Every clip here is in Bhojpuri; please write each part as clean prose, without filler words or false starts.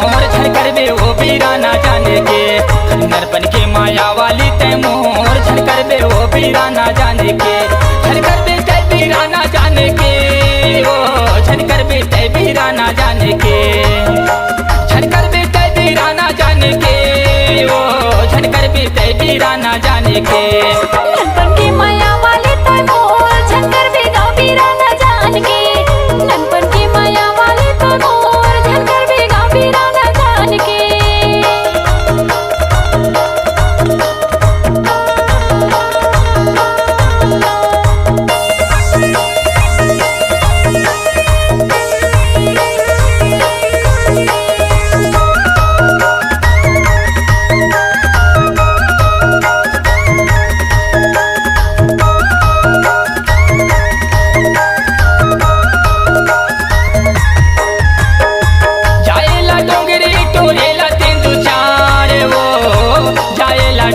मोर झनकर बे वो बीरा ना जाने के। नरपन के माया वाली तय मोर झनकर बे वो बीरा ना जाने के। झनकर बे तय बीरा ना जाने के, ओ झनकर बे तय बीरा ना जाने के। झनकर बे तय बीरा ना जाने के, ओ झनकर बे तय बीरा ना जाने के। नरपन के माया वाली तय मोर झनकर बे गाँव बीरा ना जान के। नरपन के माया वाली तय मोर झनकर बे गाँव बीरा ना जान के।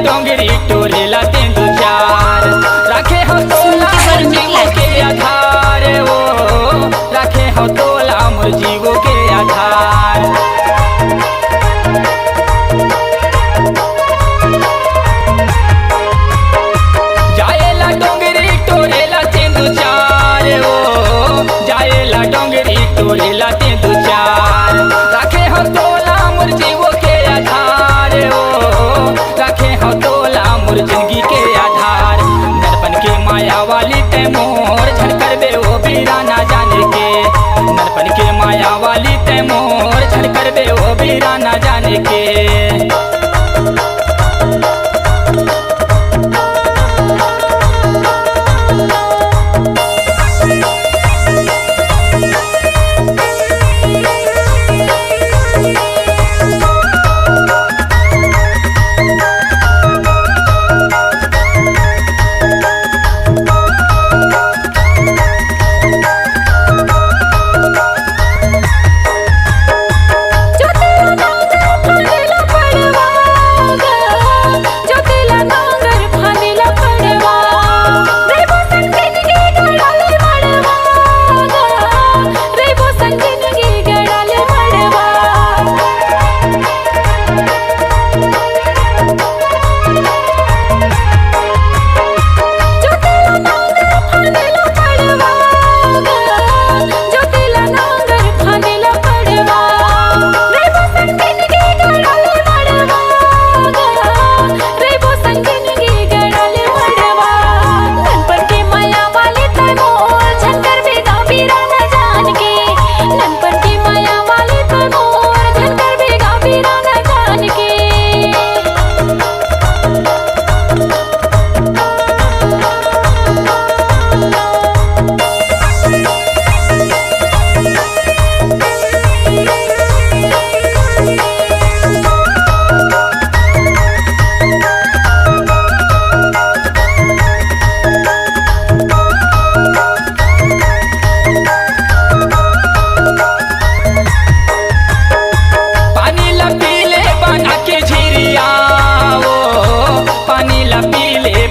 डोंगरी टोरेला तेंदु चार रखे हो तोला मोर जीवो के आधार, वो रखे हो तोला मोर जीवो के आधार। जाएला डोंगरी टोरेला तेंदु चार, वो जाएला डोंगरी टोरेला तेंदु चार रखे हो तोला मोर जीवो के आधार, वो रखे हो तोला मोर जिंदगी के आधार। नरपन के माया वाली तय मोर झनकर बे वो बीरा ना जाने के। नरपन के माया वाली तय मोर झनकर बे वो बीरा ना जाने के।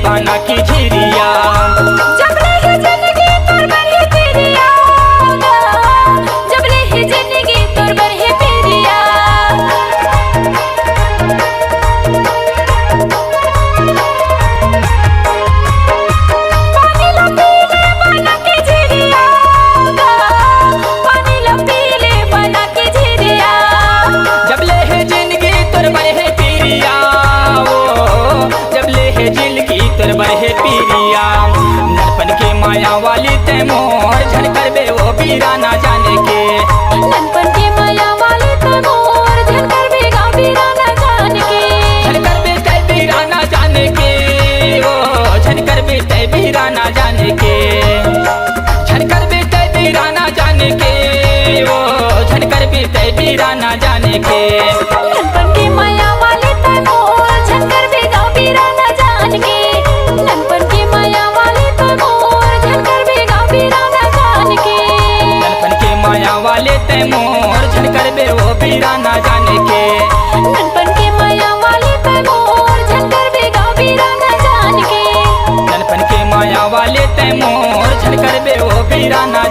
बना की झिरिया जब रही जिंदगी तोर बरहे पिरिया, जब रही जिंदगी तोर बरहे पिरिया। पानी ला पीले बना की झिरिया, पानी ला पीले बना की झिरिया। जब ले है जिंदगी तोर बरहे पिरिया, वो जब ले है जिंदगी तोर बरहे पिरिया। नरपन के माया वाली तय मोर झनकर बे वो बीरा ना जाने के। नरपन के माया वाली तय मोर झनकर बे गाँव बीरा ना जाने के। झनकर बे तय बीरा ना जाने के, ओ झनकर बे तय बीरा ना जाने के। झनकर बे तय बीरा ना जाने के, ओ झनकर बे तय बीरा ना जाने के। नरपन के माया वाली तय मोर झनकर बे गाँव बीरा ना जान के। नरपन के माया वाली तय मोर झनकर बे गाँव बीरा ना जान के। नरपन के माया वाले तय मोर झनकर बे वो बीरा ना जाने के। नरपन के माया वाली तय मोर झनकर बे गाँव बीरा ना जान के। नरपन के माया वाले तय मोर झनकर बे वो बीरा ना